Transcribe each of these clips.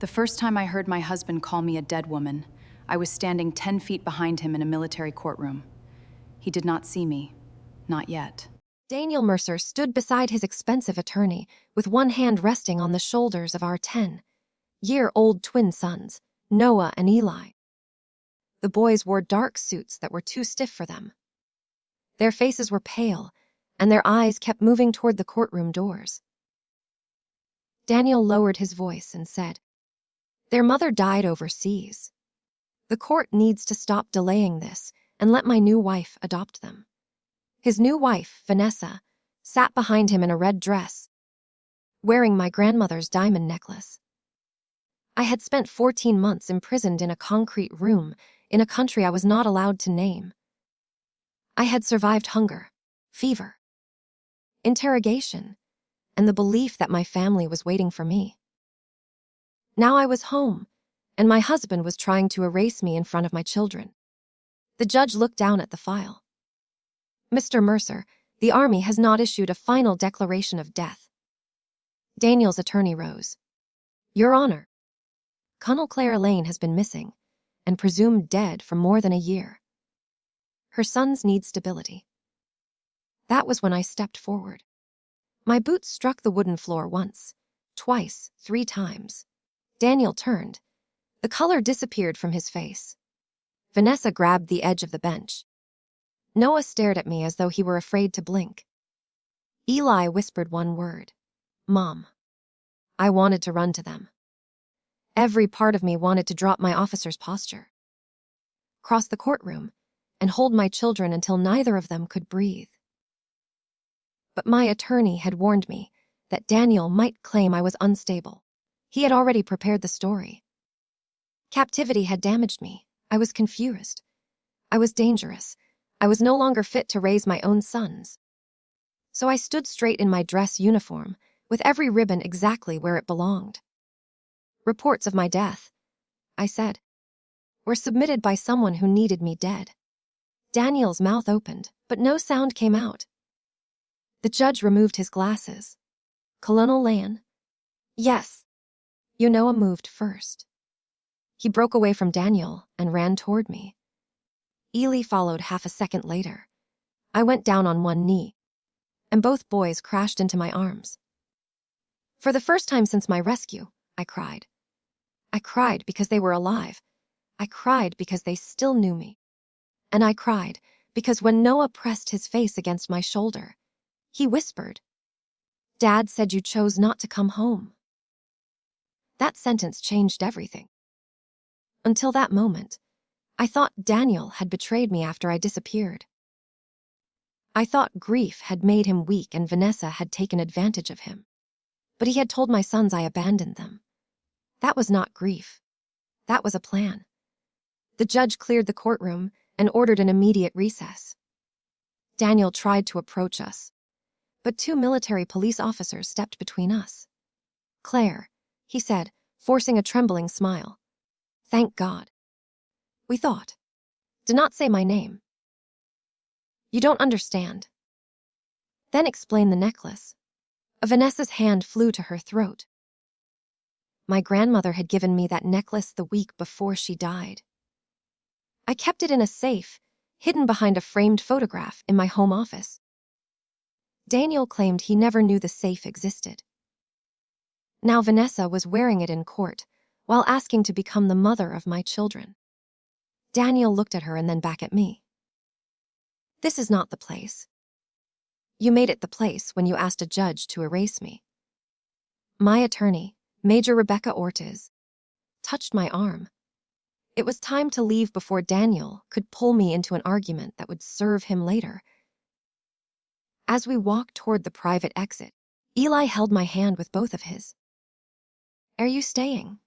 The first time I heard my husband call me a dead woman, I was standing 10 feet behind him in a military courtroom. He did not see me. Not yet. Daniel Mercer stood beside his expensive attorney, with one hand resting on the shoulders of our 10-year-old twin sons, Noah and Eli. The boys wore dark suits that were too stiff for them. Their faces were pale, and their eyes kept moving toward the courtroom doors. Daniel lowered his voice and said, "Their mother died overseas. The court needs to stop delaying this and let my new wife adopt them." His new wife, Vanessa, sat behind him in a red dress, wearing my grandmother's diamond necklace. I had spent 14 months imprisoned in a concrete room in a country I was not allowed to name. I had survived hunger, fever, interrogation, and the belief that my family was waiting for me. Now I was home, and my husband was trying to erase me in front of my children. The judge looked down at the file. "Mr. Mercer, the Army has not issued a final declaration of death." Daniel's attorney rose. "Your Honor, Colonel Claire Lane has been missing and presumed dead for more than a year. Her sons need stability." That was when I stepped forward. My boots struck the wooden floor once, twice, 3 times. Daniel turned. The color disappeared from his face. Vanessa grabbed the edge of the bench. Noah stared at me as though he were afraid to blink. Eli whispered one word, "Mom." I wanted to run to them. Every part of me wanted to drop my officer's posture, cross the courtroom, and hold my children until neither of them could breathe. But my attorney had warned me that Daniel might claim I was unstable. He had already prepared the story. Captivity had damaged me. I was confused. I was dangerous. I was no longer fit to raise my own sons. So I stood straight in my dress uniform, with every ribbon exactly where it belonged. "Reports of my death," I said, "were submitted by someone who needed me dead." Daniel's mouth opened, but no sound came out. The judge removed his glasses. "Colonel Lane?" "Yes." Noah moved first. He broke away from Daniel and ran toward me. Eli followed half a second later. I went down on one knee, and both boys crashed into my arms. For the first time since my rescue, I cried. I cried because they were alive. I cried because they still knew me. And I cried because when Noah pressed his face against my shoulder, he whispered, "Dad said you chose not to come home." That sentence changed everything. Until that moment, I thought Daniel had betrayed me after I disappeared. I thought grief had made him weak and Vanessa had taken advantage of him. But he had told my sons I abandoned them. That was not grief. That was a plan. The judge cleared the courtroom and ordered an immediate recess. Daniel tried to approach us, but 2 military police officers stepped between us. "Claire," he said, forcing a trembling smile. "Thank God." We thought. "Do not say my name." "You don't understand." "Then explain the necklace." Vanessa's hand flew to her throat. My grandmother had given me that necklace the week before she died. I kept it in a safe, hidden behind a framed photograph in my home office. Daniel claimed he never knew the safe existed. Now Vanessa was wearing it in court, while asking to become the mother of my children. Daniel looked at her and then back at me. "This is not the place. You made it the place when you asked a judge to erase me." My attorney, Major Rebecca Ortiz, touched my arm. It was time to leave before Daniel could pull me into an argument that would serve him later. As we walked toward the private exit, Eli held my hand with both of his. "Are you staying?"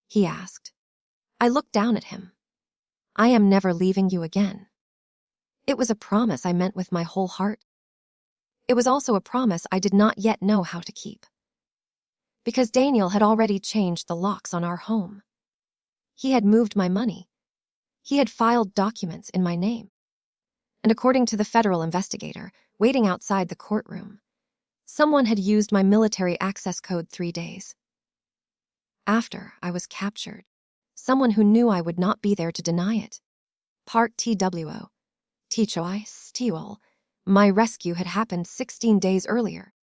he asked. I looked down at him. "I am never leaving you again." It was a promise I meant with my whole heart. It was also a promise I did not yet know how to keep. Because Daniel had already changed the locks on our home. He had moved my money. He had filed documents in my name. And according to the federal investigator waiting outside the courtroom, someone had used my military access code 3 days. After I was captured, someone who knew I would not be there to deny it. Part TWO. Tichoi Stiol. My rescue had happened 16 days earlier.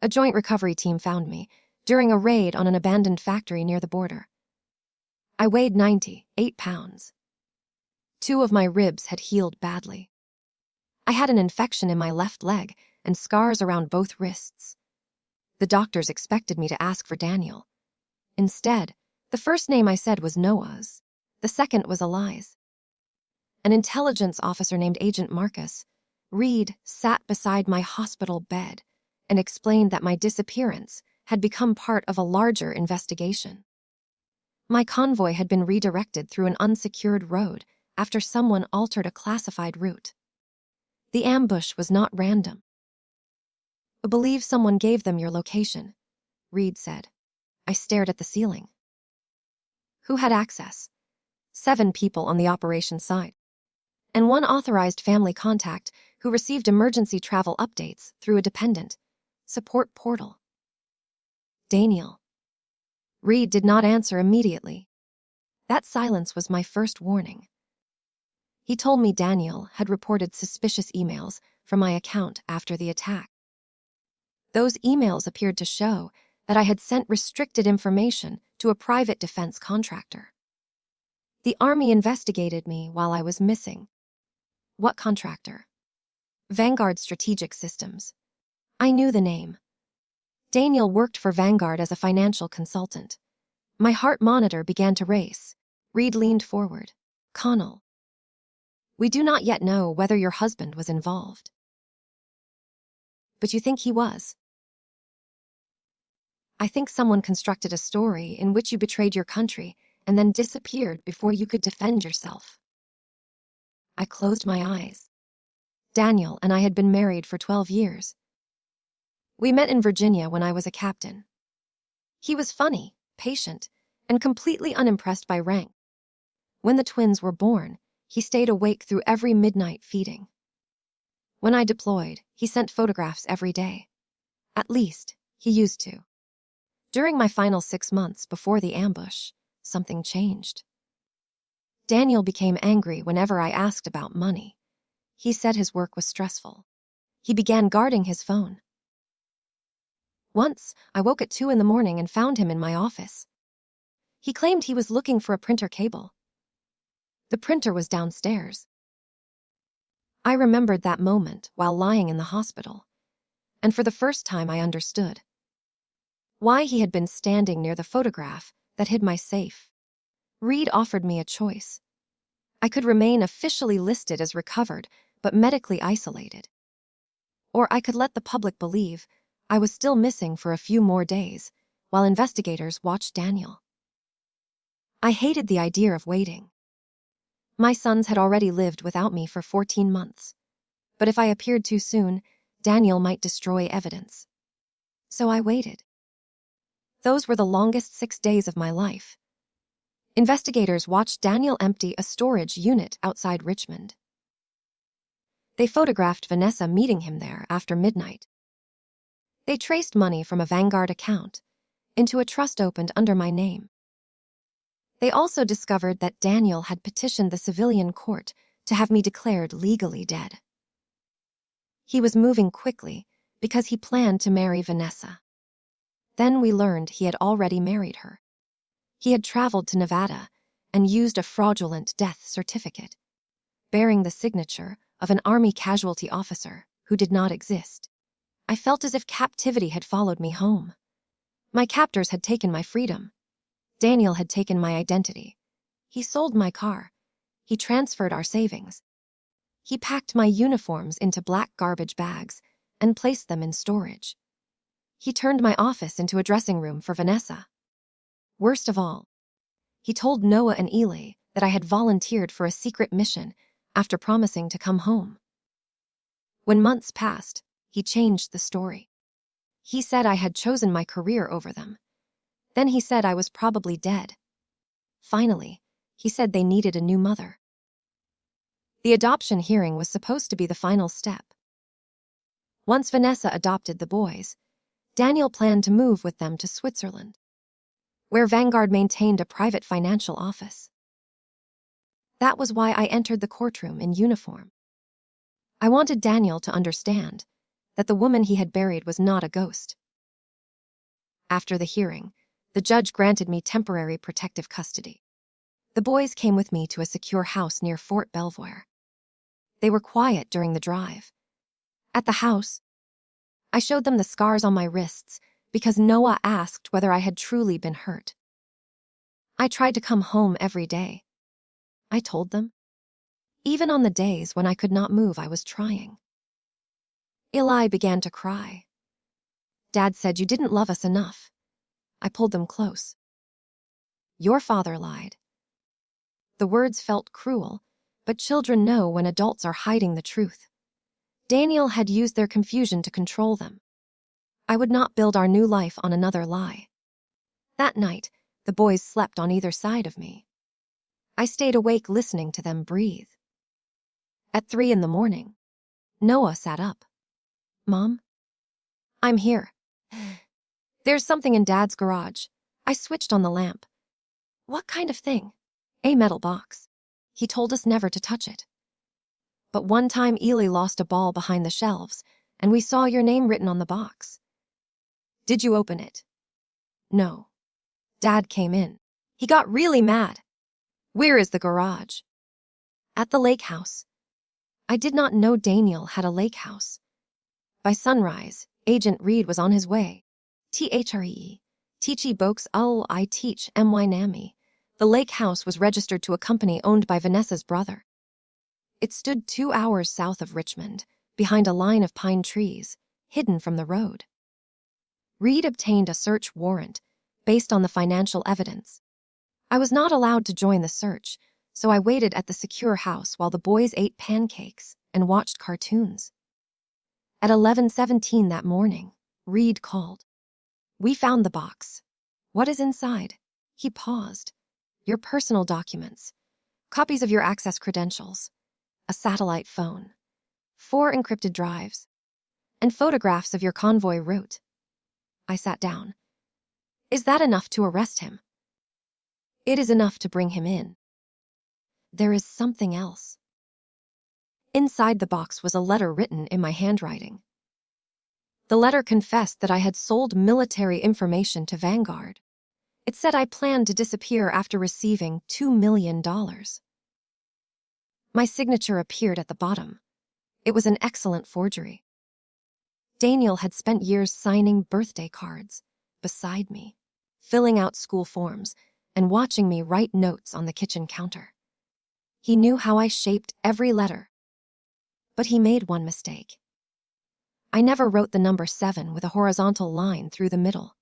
A joint recovery team found me during a raid on an abandoned factory near the border. I weighed 98 pounds. 2 of my ribs had healed badly. I had an infection in my left leg and scars around both wrists. The doctors expected me to ask for Daniel. Instead, the first name I said was Noah's. The second was Eli's. An intelligence officer named Agent Marcus, Reed, sat beside my hospital bed and explained that my disappearance had become part of a larger investigation. My convoy had been redirected through an unsecured road after someone altered a classified route. The ambush was not random. I believe someone gave them your location, Reed said. I stared at the ceiling. Who had access? 7 people on the operations side, and 1 authorized family contact who received emergency travel updates through a dependent support portal. Daniel. Reed did not answer immediately. That silence was my first warning. He told me Daniel had reported suspicious emails from my account after the attack. Those emails appeared to show that I had sent restricted information to a private defense contractor. The Army investigated me while I was missing. What contractor? Vanguard Strategic Systems. I knew the name. Daniel worked for Vanguard as a financial consultant. My heart monitor began to race. Reed leaned forward. Connell. We do not yet know whether your husband was involved. But you think he was? I think someone constructed a story in which you betrayed your country and then disappeared before you could defend yourself. I closed my eyes. Daniel and I had been married for 12 years. We met in Virginia when I was a captain. He was funny, patient, and completely unimpressed by rank. When the twins were born, he stayed awake through every midnight feeding. When I deployed, he sent photographs every day. At least, he used to. During my final 6 months before the ambush, something changed. Daniel became angry whenever I asked about money. He said his work was stressful. He began guarding his phone. Once, I woke at 2 in the morning and found him in my office. He claimed he was looking for a printer cable. The printer was downstairs. I remembered that moment while lying in the hospital, and for the first time I understood why he had been standing near the photograph that hid my safe. Reed offered me a choice. I could remain officially listed as recovered, but medically isolated. Or I could let the public believe I was still missing for a few more days, while investigators watched Daniel. I hated the idea of waiting. My sons had already lived without me for 14 months. But if I appeared too soon, Daniel might destroy evidence. So I waited. Those were the longest 6 days of my life. Investigators watched Daniel empty a storage unit outside Richmond. They photographed Vanessa meeting him there after midnight. They traced money from a Vanguard account into a trust opened under my name. They also discovered that Daniel had petitioned the civilian court to have me declared legally dead. He was moving quickly because he planned to marry Vanessa. Then we learned he had already married her. He had traveled to Nevada and used a fraudulent death certificate, bearing the signature of an Army casualty officer who did not exist. I felt as if captivity had followed me home. My captors had taken my freedom. Daniel had taken my identity. He sold my car. He transferred our savings. He packed my uniforms into black garbage bags and placed them in storage. He turned my office into a dressing room for Vanessa. Worst of all, he told Noah and Eli that I had volunteered for a secret mission after promising to come home. When months passed, he changed the story. He said I had chosen my career over them. Then he said I was probably dead. Finally, he said they needed a new mother. The adoption hearing was supposed to be the final step. Once Vanessa adopted the boys, Daniel planned to move with them to Switzerland. where Vanguard maintained a private financial office. That was why I entered the courtroom in uniform. I wanted Daniel to understand that the woman he had buried was not a ghost. After the hearing, the judge granted me temporary protective custody. The boys came with me to a secure house near Fort Belvoir. They were quiet during the drive. At the house, I showed them the scars on my wrists because Noah asked whether I had truly been hurt. I tried to come home every day. I told them. Even on the days when I could not move, I was trying. Eli began to cry. Dad said, "You didn't love us enough." I pulled them close. "Your father lied." The words felt cruel, but children know when adults are hiding the truth. Daniel had used their confusion to control them. I would not build our new life on another lie. That night, the boys slept on either side of me. I stayed awake listening to them breathe. At 3 a.m, Noah sat up. "Mom? I'm here." "There's something in Dad's garage." I switched on the lamp. "What kind of thing?" "A metal box. He told us never to touch it. But one time Ely lost a ball behind the shelves, and we saw your name written on the box." "Did you open it?" "No." Dad came in. He got really mad. "Where is the garage?" "At the lake house." I did not know Daniel had a lake house. By sunrise, Agent Reed was on his way. THREE. Teachy Bokes I teach my Nami. The lake house was registered to a company owned by Vanessa's brother. It stood 2 hours south of Richmond, behind a line of pine trees, hidden from the road. Reed obtained a search warrant based on the financial evidence. I was not allowed to join the search, so I waited at the secure house while the boys ate pancakes and watched cartoons. At 11:17 that morning, Reed called. "We found the box." "What is inside?" He paused. "Your personal documents, copies of your access credentials, a satellite phone, 4 encrypted drives, and photographs of your convoy route." I sat down. "Is that enough to arrest him?" "It is enough to bring him in." "There is something else." Inside the box was a letter written in my handwriting. The letter confessed that I had sold military information to Vanguard. It said I planned to disappear after receiving $2 million. My signature appeared at the bottom. It was an excellent forgery. Daniel had spent years signing birthday cards beside me, filling out school forms, and watching me write notes on the kitchen counter. He knew how I shaped every letter. But he made one mistake. I never wrote the number 7 with a horizontal line through the middle.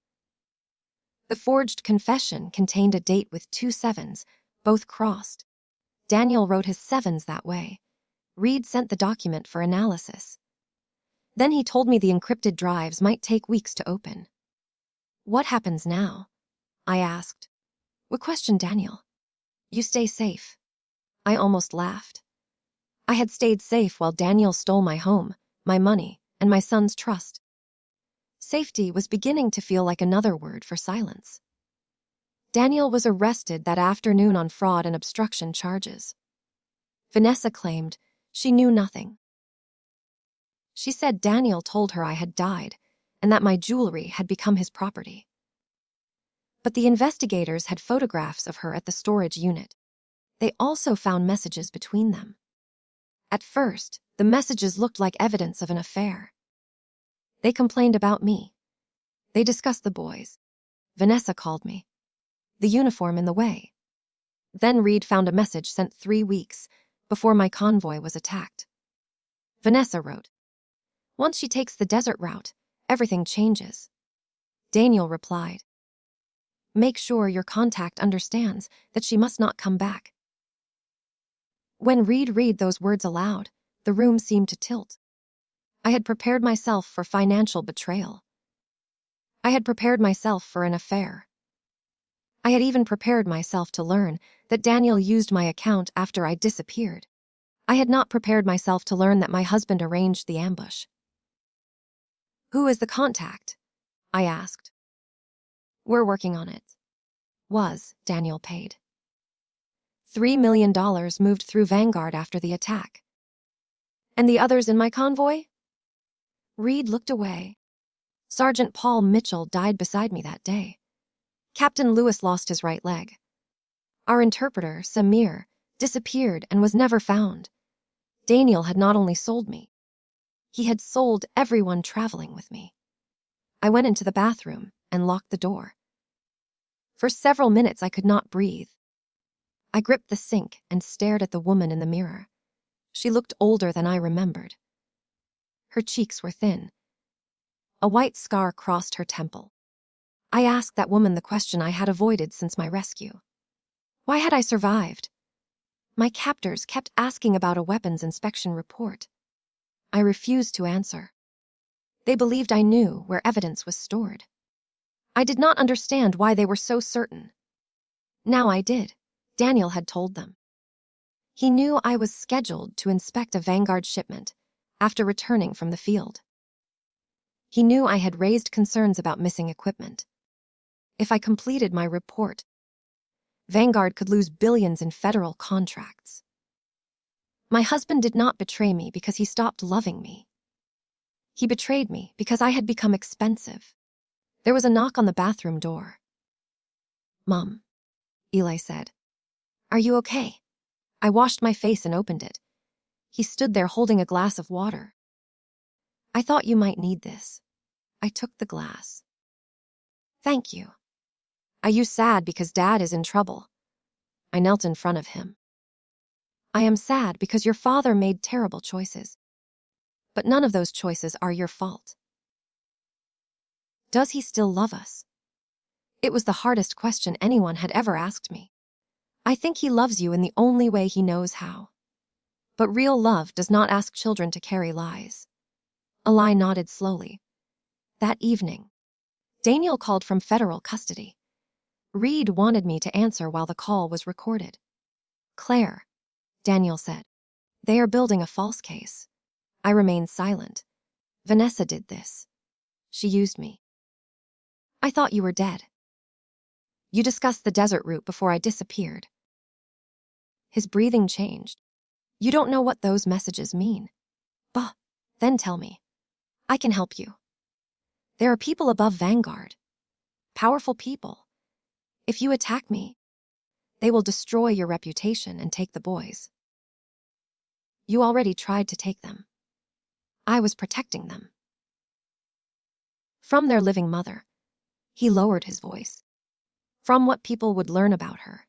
The forged confession contained a date with 2 sevens, both crossed. Daniel wrote his 7s that way. Reed sent the document for analysis. Then he told me the encrypted drives might take weeks to open. "What happens now?" I asked. We questioned Daniel. "You stay safe." I almost laughed. I had stayed safe while Daniel stole my home, my money, and my son's trust. Safety was beginning to feel like another word for silence. Daniel was arrested that afternoon on fraud and obstruction charges. Vanessa claimed she knew nothing. She said Daniel told her I had died and that my jewelry had become his property. But the investigators had photographs of her at the storage unit. They also found messages between them. At first, the messages looked like evidence of an affair. They complained about me. They discussed the boys. Vanessa called me. The uniform in the way. Then Reed found a message sent 3 weeks before my convoy was attacked. Vanessa wrote, "Once she takes the desert route, everything changes." Daniel replied, "Make sure your contact understands that she must not come back." When Reed read those words aloud, the room seemed to tilt. I had prepared myself for financial betrayal. I had prepared myself for an affair. I had even prepared myself to learn that Daniel used my account after I disappeared. I had not prepared myself to learn that my husband arranged the ambush. "Who is the contact?" I asked. "We're working on it." Was Daniel paid. $3 million moved through Vanguard after the attack. And the others in my convoy? Reed looked away. Sergeant Paul Mitchell died beside me that day. Captain Lewis lost his right leg. Our interpreter, Samir, disappeared and was never found. Daniel had not only sold me, he had sold everyone traveling with me. I went into the bathroom and locked the door. For several minutes I could not breathe. I gripped the sink and stared at the woman in the mirror. She looked older than I remembered. Her cheeks were thin. A white scar crossed her temple. I asked that woman the question I had avoided since my rescue. Why had I survived? My captors kept asking about a weapons inspection report. I refused to answer. They believed I knew where evidence was stored. I did not understand why they were so certain. Now I did. Daniel had told them. He knew I was scheduled to inspect a Vanguard shipment after returning from the field. He knew I had raised concerns about missing equipment. If I completed my report, Vanguard could lose billions in federal contracts. My husband did not betray me because he stopped loving me. He betrayed me because I had become expensive. There was a knock on the bathroom door. "Mom," Eli said. "Are you okay?" I washed my face and opened it. He stood there holding a glass of water. "I thought you might need this." I took the glass. "Thank you." "Are you sad because Dad is in trouble?" I knelt in front of him. "I am sad because your father made terrible choices. But none of those choices are your fault." "Does he still love us?" It was the hardest question anyone had ever asked me. "I think he loves you in the only way he knows how. But real love does not ask children to carry lies." Eli nodded slowly. That evening, Daniel called from federal custody. Reed wanted me to answer while the call was recorded. "Claire," Daniel said, "they are building a false case." I remained silent. "Vanessa did this. She used me." "I thought you were dead." "You discussed the desert route before I disappeared." His breathing changed. "You don't know what those messages mean." "Bah, then tell me. I can help you. There are people above Vanguard. Powerful people. If you attack me, they will destroy your reputation and take the boys. You already tried to take them. I was protecting them." From their living mother, he lowered his voice. From what people would learn about her.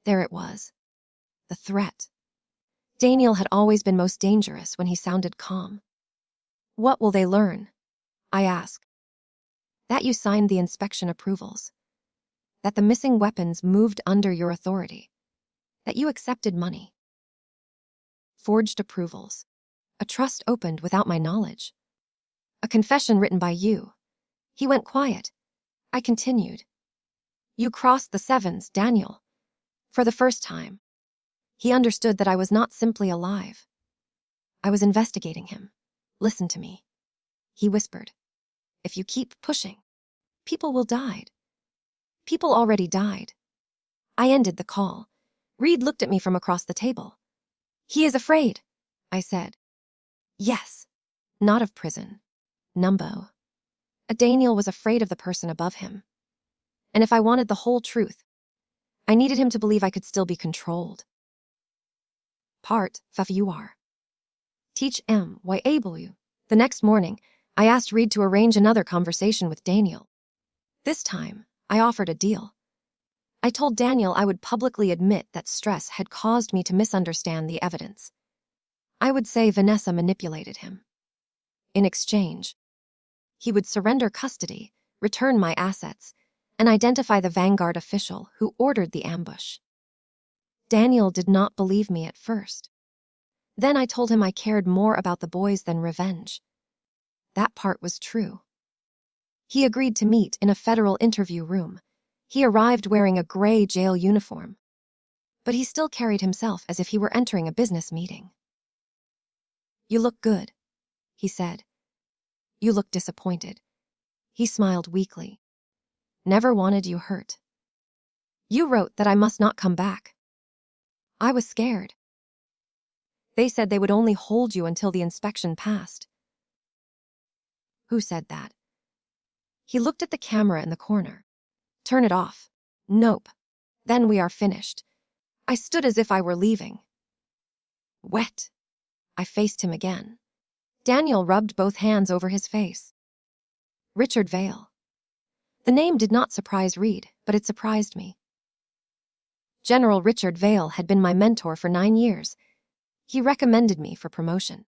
There it was. The threat. Daniel had always been most dangerous when he sounded calm. "What will they learn?" I asked. "That you signed the inspection approvals. That the missing weapons moved under your authority. That you accepted money. Forged approvals. A trust opened without my knowledge. A confession written by you." He went quiet. I continued. "You crossed the sevens, Daniel. For the first time." He understood that I was not simply alive. I was investigating him. "Listen to me," he whispered. "If you keep pushing, people will die. People already died." I ended the call. Reed looked at me from across the table. "He is afraid," I said. "Yes, not of prison. Numbo." Daniel was afraid of the person above him. And if I wanted the whole truth, I needed him to believe I could still be controlled. Part Fav you are. Teach M. Why able you. The next morning, I asked Reed to arrange another conversation with Daniel. This time, I offered a deal. I told Daniel I would publicly admit that stress had caused me to misunderstand the evidence. I would say Vanessa manipulated him. In exchange, he would surrender custody, return my assets, and identify the Vanguard official who ordered the ambush. Daniel did not believe me at first. Then I told him I cared more about the boys than revenge. That part was true. He agreed to meet in a federal interview room. He arrived wearing a gray jail uniform, but he still carried himself as if he were entering a business meeting. "You look good," he said. "You look disappointed." He smiled weakly. "Never wanted you hurt." You wrote that I must not come back. I was scared. They said they would only hold you until the inspection passed. Who said that? He looked at the camera in the corner. Turn it off. Nope. Then we are finished. I stood as if I were leaving. Wet. I faced him again. Daniel rubbed both hands over his face. Richard Vale. The name did not surprise Reed, but it surprised me. General Richard Vale had been my mentor for 9 years. He recommended me for promotion.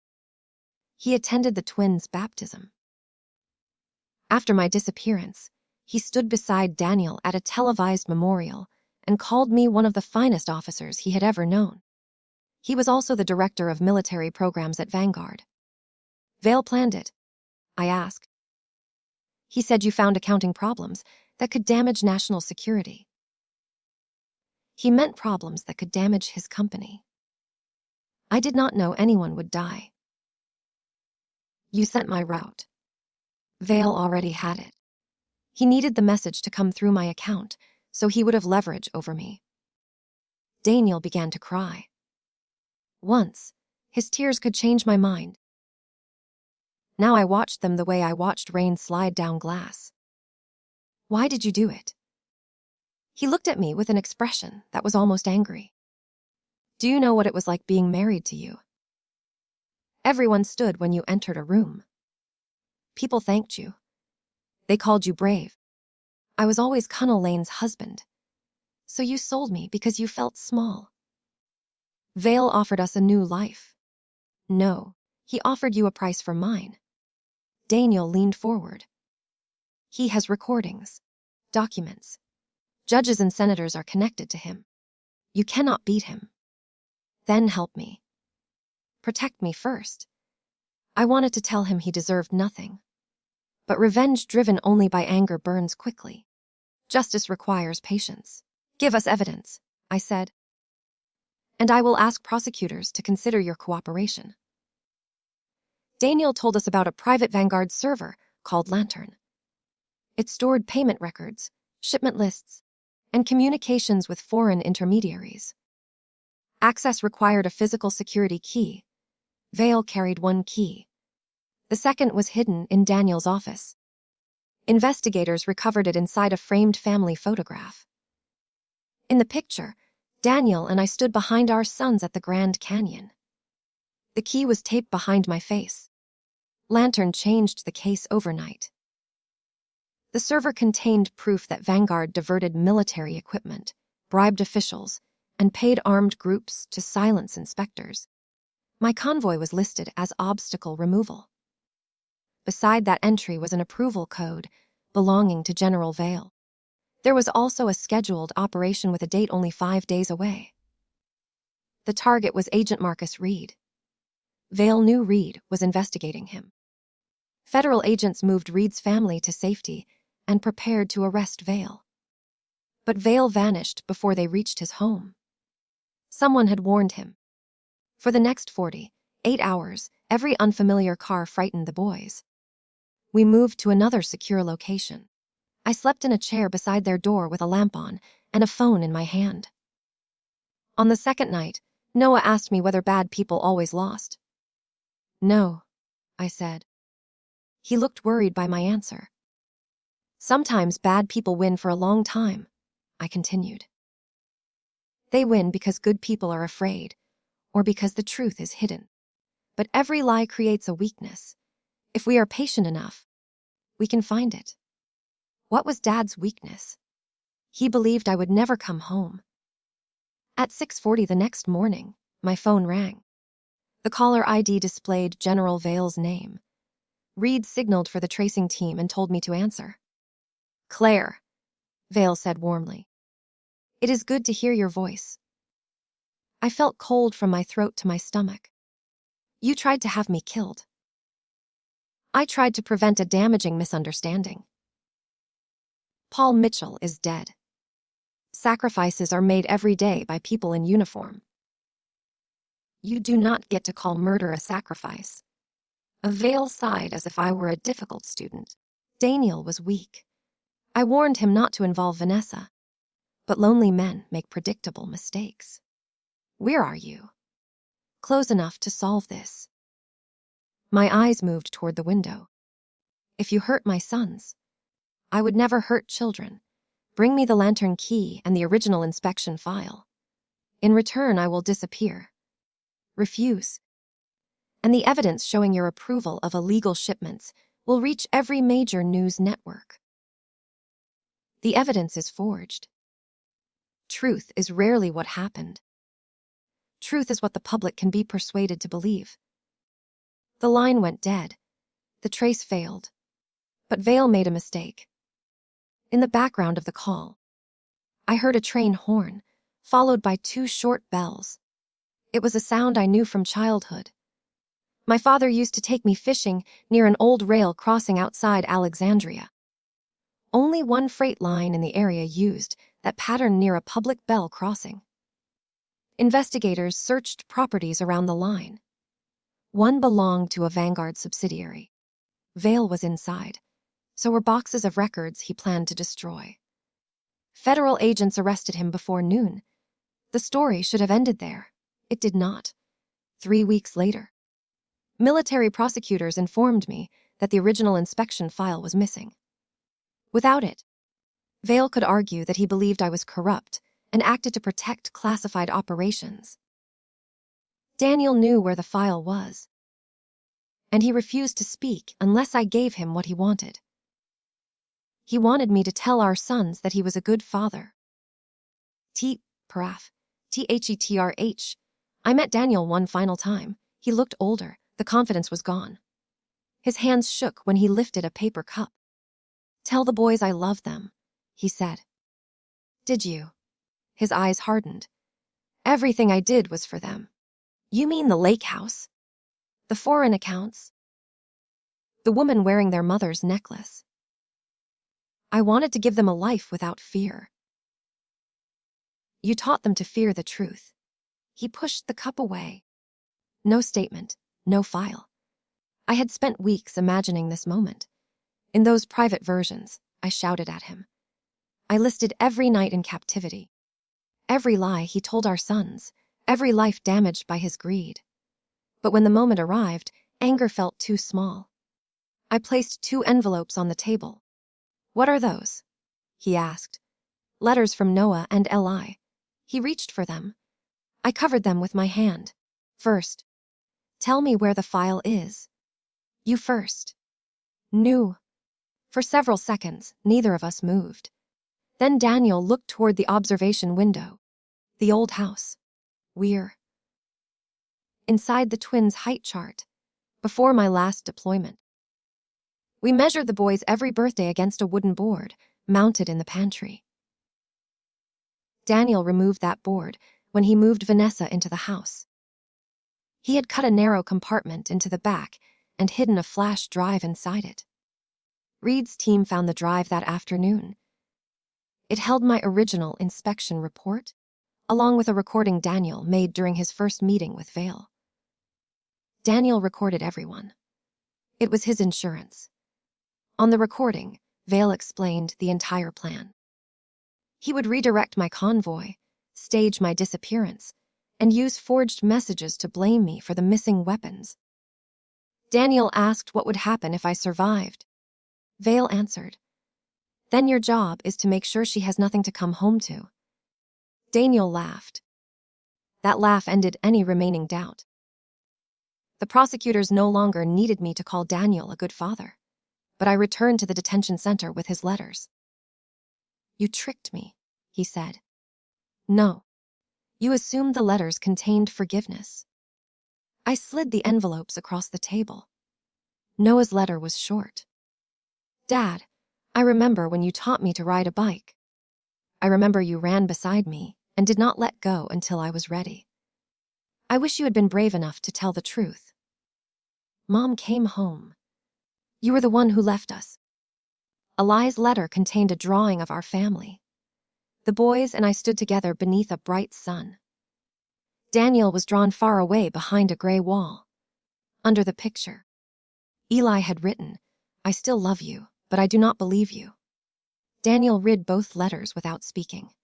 He attended the twins' baptism. After my disappearance, he stood beside Daniel at a televised memorial and called me one of the finest officers he had ever known. He was also the director of military programs at Vanguard. Vale planned it, I asked. He said you found accounting problems that could damage national security. He meant problems that could damage his company. I did not know anyone would die. You sent my route. Vale already had it. He needed the message to come through my account, so he would have leverage over me. Daniel began to cry. Once, his tears could change my mind. Now I watched them the way I watched rain slide down glass. Why did you do it? He looked at me with an expression that was almost angry. Do you know what it was like being married to you? Everyone stood when you entered a room. People thanked you. They called you brave. I was always Colonel Lane's husband. So you sold me because you felt small. Vale offered us a new life. No, he offered you a price for mine. Daniel leaned forward. He has recordings, documents. Judges and senators are connected to him. You cannot beat him. Then help me. Protect me first. I wanted to tell him he deserved nothing. But revenge driven only by anger burns quickly. Justice requires patience. Give us evidence, I said. And I will ask prosecutors to consider your cooperation. Daniel told us about a private Vanguard server called Lantern. It stored payment records, shipment lists, and communications with foreign intermediaries. Access required a physical security key. Vale carried one key. The second was hidden in Daniel's office. Investigators recovered it inside a framed family photograph. In the picture, Daniel and I stood behind our sons at the Grand Canyon. The key was taped behind my face. Lantern changed the case overnight. The server contained proof that Vanguard diverted military equipment, bribed officials, and paid armed groups to silence inspectors. My convoy was listed as obstacle removal. Beside that entry was an approval code belonging to General Vale. There was also a scheduled operation with a date only 5 days away. The target was Agent Marcus Reed. Vale knew Reed was investigating him. Federal agents moved Reed's family to safety and prepared to arrest Vale. But Vale vanished before they reached his home. Someone had warned him. For the next 48 hours, every unfamiliar car frightened the boys. We moved to another secure location. I slept in a chair beside their door with a lamp on and a phone in my hand. On the second night, Noah asked me whether bad people always lost. No, I said. He looked worried by my answer. Sometimes bad people win for a long time, I continued. They win because good people are afraid, or because the truth is hidden. But every lie creates a weakness. If we are patient enough, we can find it. What was Dad's weakness? He believed I would never come home. At 6:40 the next morning, my phone rang. The caller ID displayed General Vale's name. Reed signaled for the tracing team and told me to answer. Claire, Vale said warmly. It is good to hear your voice. I felt cold from my throat to my stomach. You tried to have me killed. I tried to prevent a damaging misunderstanding. Paul Mitchell is dead. Sacrifices are made every day by people in uniform. You do not get to call murder a sacrifice. Vale sighed as if I were a difficult student. Daniel was weak. I warned him not to involve Vanessa. But lonely men make predictable mistakes. Where are you? Close enough to solve this. My eyes moved toward the window. If you hurt my sons, I would never hurt children. Bring me the lantern key and the original inspection file. In return, I will disappear. Refuse. And the evidence showing your approval of illegal shipments will reach every major news network. The evidence is forged. Truth is rarely what happened. Truth is what the public can be persuaded to believe. The line went dead. The trace failed. But Vale made a mistake. In the background of the call, I heard a train horn, followed by 2 short bells. It was a sound I knew from childhood. My father used to take me fishing near an old rail crossing outside Alexandria. Only one freight line in the area used that pattern near a public bell crossing. Investigators searched properties around the line. One belonged to a Vanguard subsidiary. Vale was inside. So were boxes of records he planned to destroy. Federal agents arrested him before noon. The story should have ended there. It did not. 3 weeks later, military prosecutors informed me that the original inspection file was missing. Without it, Vale could argue that he believed I was corrupt and acted to protect classified operations. Daniel knew where the file was, and he refused to speak unless I gave him what he wanted. He wanted me to tell our sons that he was a good father. Paraf. Thetrh. I met Daniel one final time. He looked older. The confidence was gone. His hands shook when he lifted a paper cup. Tell the boys I love them, he said. Did you? His eyes hardened. Everything I did was for them. You mean the lake house? The foreign accounts? The woman wearing their mother's necklace? I wanted to give them a life without fear. You taught them to fear the truth. He pushed the cup away. No statement, no file. I had spent weeks imagining this moment. In those private versions, I shouted at him. I listed every night in captivity. Every lie he told our sons, every life damaged by his greed. But when the moment arrived, anger felt too small. I placed 2 envelopes on the table. What are those? He asked. Letters from Noah and Eli. He reached for them. I covered them with my hand. First, tell me where the file is. You first. Knew. For several seconds, neither of us moved. Then Daniel looked toward the observation window. The old house. We're inside the twins' height chart, before my last deployment. We measured the boys' every birthday against a wooden board, mounted in the pantry. Daniel removed that board when he moved Vanessa into the house. He had cut a narrow compartment into the back and hidden a flash drive inside it. Reed's team found the drive that afternoon. It held my original inspection report, along with a recording Daniel made during his first meeting with Vale. Daniel recorded everyone. It was his insurance. On the recording, Vale explained the entire plan. He would redirect my convoy, stage my disappearance, and use forged messages to blame me for the missing weapons. Daniel asked what would happen if I survived. Vale answered, "Then your job is to make sure she has nothing to come home to." Daniel laughed. That laugh ended any remaining doubt. The prosecutors no longer needed me to call Daniel a good father, but I returned to the detention center with his letters. "You tricked me," he said. "No. You assumed the letters contained forgiveness." I slid the envelopes across the table. Noah's letter was short. "Dad, I remember when you taught me to ride a bike. I remember you ran beside me and did not let go until I was ready. I wish you had been brave enough to tell the truth. Mom came home. You were the one who left us." Eli's letter contained a drawing of our family. The boys and I stood together beneath a bright sun. Daniel was drawn far away behind a gray wall. Under the picture, Eli had written, "I still love you, but I do not believe you." Daniel read both letters without speaking.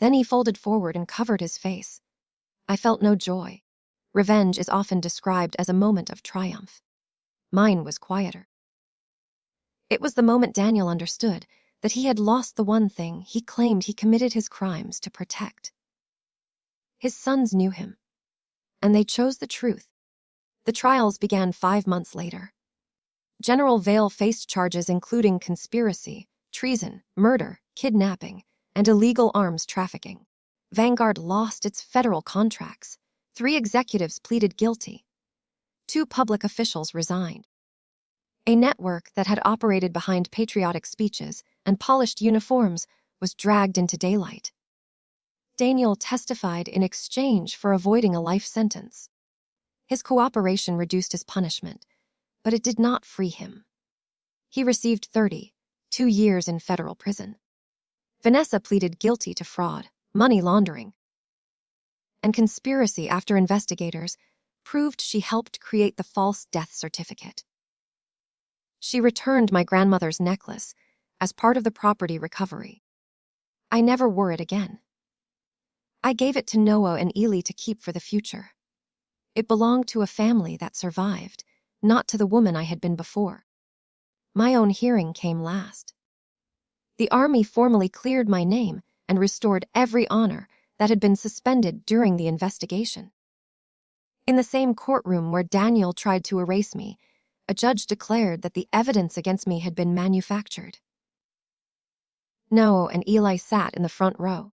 Then he folded forward and covered his face. I felt no joy. Revenge is often described as a moment of triumph. Mine was quieter. It was the moment Daniel understood that he had lost the one thing he claimed he committed his crimes to protect. His sons knew him, and they chose the truth. The trials began 5 months later. General Vale faced charges including conspiracy, treason, murder, kidnapping, and illegal arms trafficking. Vanguard lost its federal contracts. 3 executives pleaded guilty. 2 public officials resigned. A network that had operated behind patriotic speeches and polished uniforms was dragged into daylight. Daniel testified in exchange for avoiding a life sentence. His cooperation reduced his punishment, but it did not free him. He received 2 years in federal prison. Vanessa pleaded guilty to fraud, money laundering, and conspiracy after investigators proved she helped create the false death certificate. She returned my grandmother's necklace as part of the property recovery. I never wore it again. I gave it to Noah and Ely to keep for the future. It belonged to a family that survived, not to the woman I had been before. My own hearing came last. The army formally cleared my name and restored every honor that had been suspended during the investigation. In the same courtroom where Daniel tried to erase me, a judge declared that the evidence against me had been manufactured. Noah and Eli sat in the front row.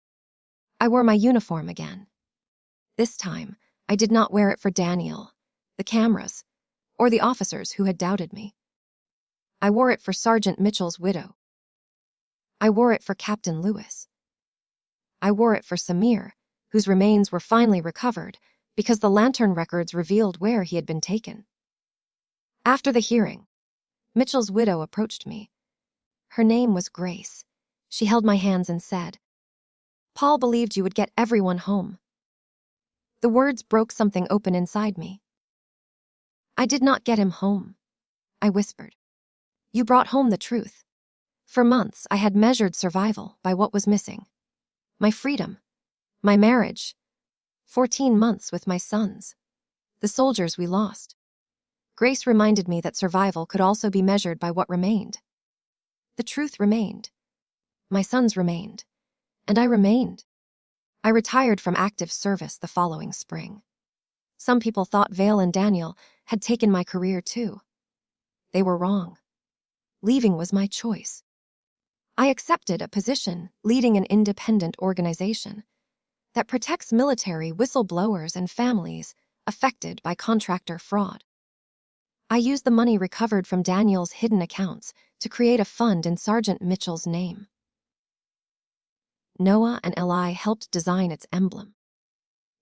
I wore my uniform again. This time, I did not wear it for Daniel, the cameras, or the officers who had doubted me. I wore it for Sergeant Mitchell's widow. I wore it for Captain Lewis. I wore it for Samir, whose remains were finally recovered because the lantern records revealed where he had been taken. After the hearing, Mitchell's widow approached me. Her name was Grace. She held my hands and said, "Paul believed you would get everyone home." The words broke something open inside me. "I did not get him home," I whispered. "You brought home the truth." For months, I had measured survival by what was missing. My freedom, my marriage, 14 months with my sons, the soldiers we lost. Grace reminded me that survival could also be measured by what remained. The truth remained. My sons remained. And I remained. I retired from active service the following spring. Some people thought Vale and Daniel had taken my career too. They were wrong. Leaving was my choice. I accepted a position leading an independent organization that protects military whistleblowers and families affected by contractor fraud. I used the money recovered from Daniel's hidden accounts to create a fund in Sergeant Mitchell's name. Noah and Eli helped design its emblem.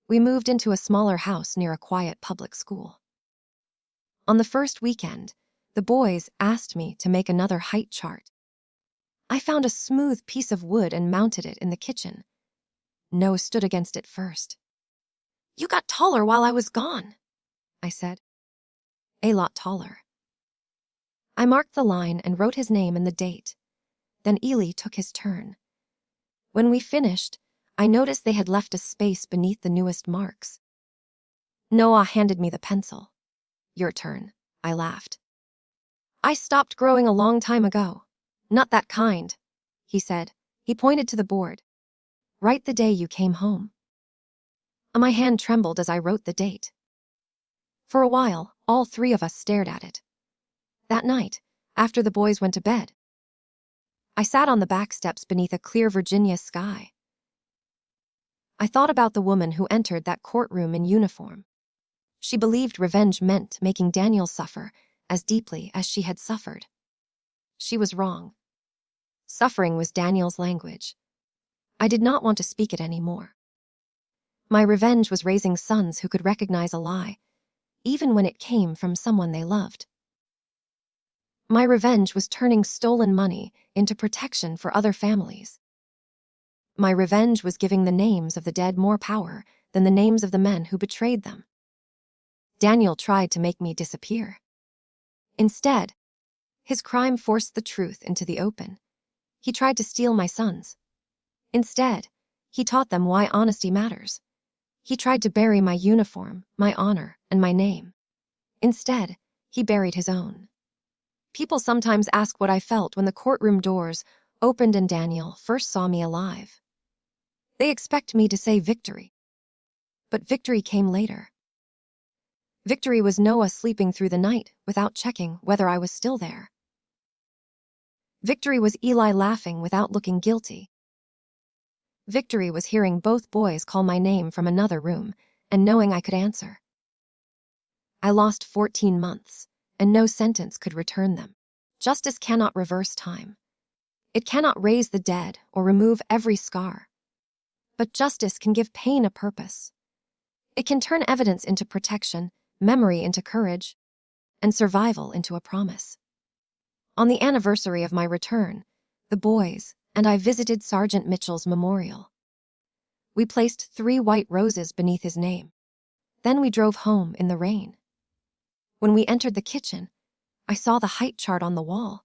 We moved into a smaller house near a quiet public school. On the first weekend, the boys asked me to make another height chart. I found a smooth piece of wood and mounted it in the kitchen. Noah stood against it first. "You got taller while I was gone," I said. "A lot taller." I marked the line and wrote his name and the date. Then Ely took his turn. When we finished, I noticed they had left a space beneath the newest marks. Noah handed me the pencil. "Your turn," I laughed. "I stopped growing a long time ago. Not that kind," he said. He pointed to the board. "Write the day you came home." My hand trembled as I wrote the date. For a while, all 3 of us stared at it. That night, after the boys went to bed, I sat on the back steps beneath a clear Virginia sky. I thought about the woman who entered that courtroom in uniform. She believed revenge meant making Daniel suffer as deeply as she had suffered. She was wrong. Suffering was Daniel's language. I did not want to speak it anymore. My revenge was raising sons who could recognize a lie, even when it came from someone they loved. My revenge was turning stolen money into protection for other families. My revenge was giving the names of the dead more power than the names of the men who betrayed them. Daniel tried to make me disappear. Instead, his crime forced the truth into the open. He tried to steal my sons. Instead, He taught them why honesty matters. He tried to bury my uniform, my honor, and my name. Instead, he buried his own. People sometimes ask what I felt when the courtroom doors opened and Daniel first saw me alive. They expect me to say victory. But victory came later. Victory was Noah sleeping through the night without checking whether I was still there. Victory was Eli laughing without looking guilty. Victory was hearing both boys call my name from another room and knowing I could answer. I lost 14 months, and no sentence could return them. Justice cannot reverse time. It cannot raise the dead or remove every scar. But justice can give pain a purpose. It can turn evidence into protection, memory into courage, and survival into a promise. On the anniversary of my return, the boys and I visited Sergeant Mitchell's memorial. We placed 3 white roses beneath his name. Then we drove home in the rain. When we entered the kitchen, I saw the height chart on the wall.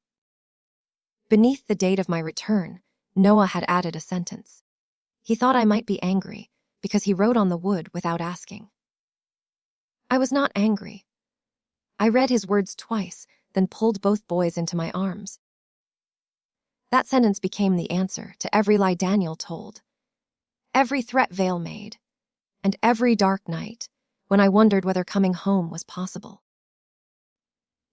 Beneath the date of my return, Noah had added a sentence. He thought I might be angry because he wrote on the wood without asking. I was not angry. I read his words twice, then pulled both boys into my arms. That sentence became the answer to every lie Daniel told, every threat Vale made, and every dark night when I wondered whether coming home was possible.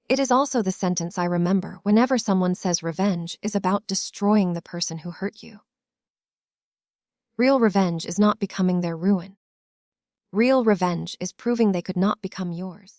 It is also the sentence I remember whenever someone says revenge is about destroying the person who hurt you. Real revenge is not becoming their ruin. Real revenge is proving they could not become yours.